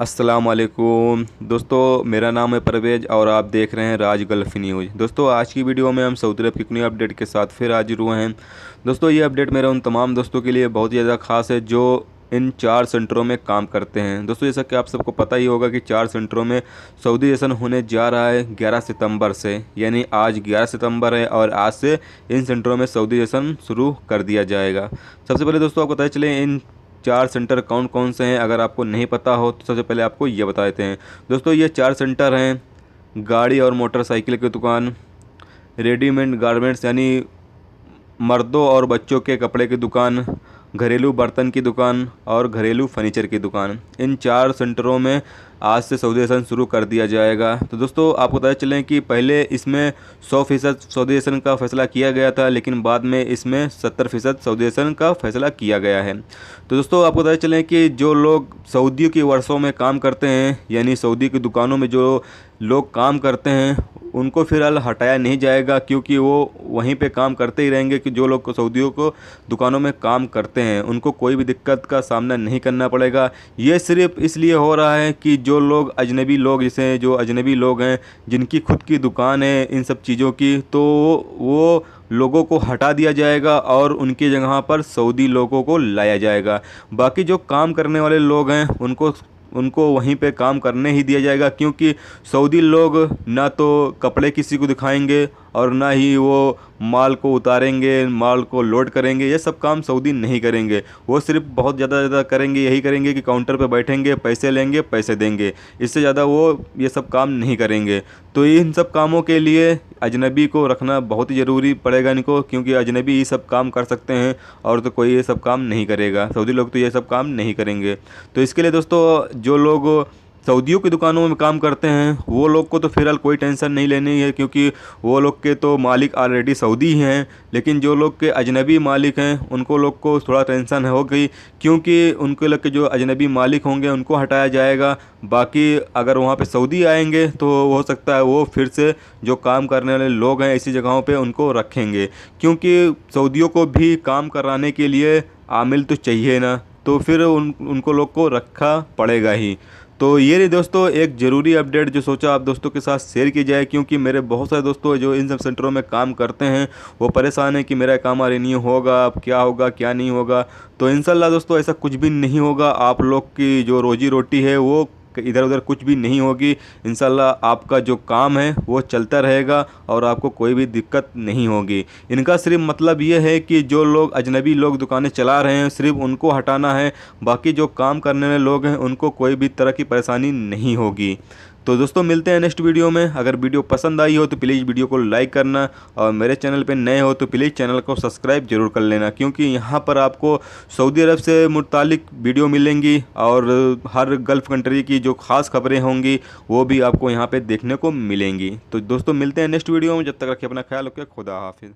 अस्सलाम वालेकुम दोस्तों, मेरा नाम है परवेज़ और आप देख रहे हैं राज गल्फ़ न्यूज़। दोस्तों, आज की वीडियो में हम सऊदी अरब की एक न्यू अपडेट के साथ फिर हाजिर हुए हैं। दोस्तों, ये अपडेट मेरा उन तमाम दोस्तों के लिए बहुत ही ज़्यादा ख़ास है जो इन 4 सेंटरों में काम करते हैं। दोस्तों, जैसा कि आप सबको पता ही होगा कि 4 सेंटरों में सऊदीज़ेशन होने जा रहा है 11 सितंबर से, यानी आज 11 सितंबर है और आज से इन सेंटरों में सऊदीज़ेशन शुरू कर दिया जाएगा। सबसे पहले दोस्तों आपको पता चले इन 4 सेंटर कौन कौन से हैं। अगर आपको नहीं पता हो तो सबसे पहले आपको ये बता देते हैं। दोस्तों, ये 4 सेंटर हैं: गाड़ी और मोटरसाइकिल की दुकान, रेडीमेड गारमेंट्स यानी मर्दों और बच्चों के कपड़े की दुकान, घरेलू बर्तन की दुकान और घरेलू फर्नीचर की दुकान। इन 4 सेंटरों में आज से सऊदीज़ेशन शुरू कर दिया जाएगा। तो दोस्तों, आपको पता चलें कि पहले इसमें 100% सऊदीज़ेशन का फ़ैसला किया गया था, लेकिन बाद में इसमें 70% सऊदीज़ेशन का फ़ैसला किया गया है। तो दोस्तों, आपको पता चलें कि जो लोग सऊदियों की वर्षों में काम करते हैं, यानी सऊदी की दुकानों में जो लोग काम करते हैं, उनको फ़िलहाल हटाया नहीं जाएगा, क्योंकि वो वहीं पे काम करते ही रहेंगे। कि जो लोग सऊदियों को दुकानों में काम करते हैं उनको कोई भी दिक्कत का सामना नहीं करना पड़ेगा। ये सिर्फ इसलिए हो रहा है कि जो लोग अजनबी लोग, जैसे जो अजनबी लोग हैं जिनकी खुद की दुकान है इन सब चीज़ों की, तो वो लोगों को हटा दिया जाएगा और उनकी जगह पर सऊदी लोगों को लाया जाएगा। बाकी जो काम करने वाले लोग हैं उनको वहीं पे काम करने ही दिया जाएगा, क्योंकि सऊदी लोग ना तो कपड़े किसी को दिखाएंगे और ना ही वो माल को उतारेंगे, माल को लोड करेंगे। ये सब काम सऊदी नहीं करेंगे। वो सिर्फ बहुत ज़्यादा करेंगे, यही करेंगे कि काउंटर पे बैठेंगे, पैसे लेंगे, पैसे देंगे। इससे ज़्यादा वो ये सब काम नहीं करेंगे। तो इन सब कामों के लिए अजनबी को रखना बहुत ही ज़रूरी पड़ेगा इनको, क्योंकि अजनबी ये सब काम कर सकते हैं और तो कोई ये सब काम नहीं करेगा। सऊदी लोग तो ये सब काम नहीं करेंगे। तो इसके लिए दोस्तों, जो लोग सऊदियों की दुकानों में काम करते हैं वो लोग को तो फिलहाल कोई टेंशन नहीं लेनी है, क्योंकि वो लोग के तो मालिक ऑलरेडी सऊदी ही हैं। लेकिन जो लोग के अजनबी मालिक हैं उनको लोग को थोड़ा टेंशन हो गई, क्योंकि उनके लोग के जो अजनबी मालिक होंगे उनको हटाया जाएगा। बाकी अगर वहाँ पे सऊदी आएंगे तो हो सकता है वो फिर से जो काम करने वाले लोग हैं ऐसी जगहों पे उनको रखेंगे, क्योंकि सऊदियों को भी काम कराने के लिए आमिल तो चाहिए ना, तो फिर उनको लोग को रखा पड़ेगा ही। तो ये रही दोस्तों एक ज़रूरी अपडेट जो सोचा आप दोस्तों के साथ शेयर की जाए, क्योंकि मेरे बहुत सारे दोस्तों जो इन सब सेंटरों में काम करते हैं वो परेशान है कि मेरा काम रिन्यू होगा, अब क्या होगा क्या नहीं होगा। तो इंशाल्लाह दोस्तों ऐसा कुछ भी नहीं होगा। आप लोग की जो रोजी रोटी है वो इधर उधर कुछ भी नहीं होगी। इंशाल्लाह आपका जो काम है वो चलता रहेगा और आपको कोई भी दिक्कत नहीं होगी। इनका सिर्फ मतलब ये है कि जो लोग अजनबी लोग दुकानें चला रहे हैं सिर्फ उनको हटाना है। बाकी जो काम करने वाले लोग हैं उनको कोई भी तरह की परेशानी नहीं होगी। तो दोस्तों, मिलते हैं नेक्स्ट वीडियो में। अगर वीडियो पसंद आई हो तो प्लीज़ वीडियो को लाइक करना, और मेरे चैनल पे नए हो तो प्लीज़ चैनल को सब्सक्राइब जरूर कर लेना, क्योंकि यहाँ पर आपको सऊदी अरब से मुतालिक वीडियो मिलेंगी और हर गल्फ़ कंट्री की जो ख़ास खबरें होंगी वो भी आपको यहाँ पर देखने को मिलेंगी। तो दोस्तों, मिलते हैं नेक्स्ट वीडियो में। जब तक रखिए अपना ख्याल, रखिए। खुदा हाफिज़।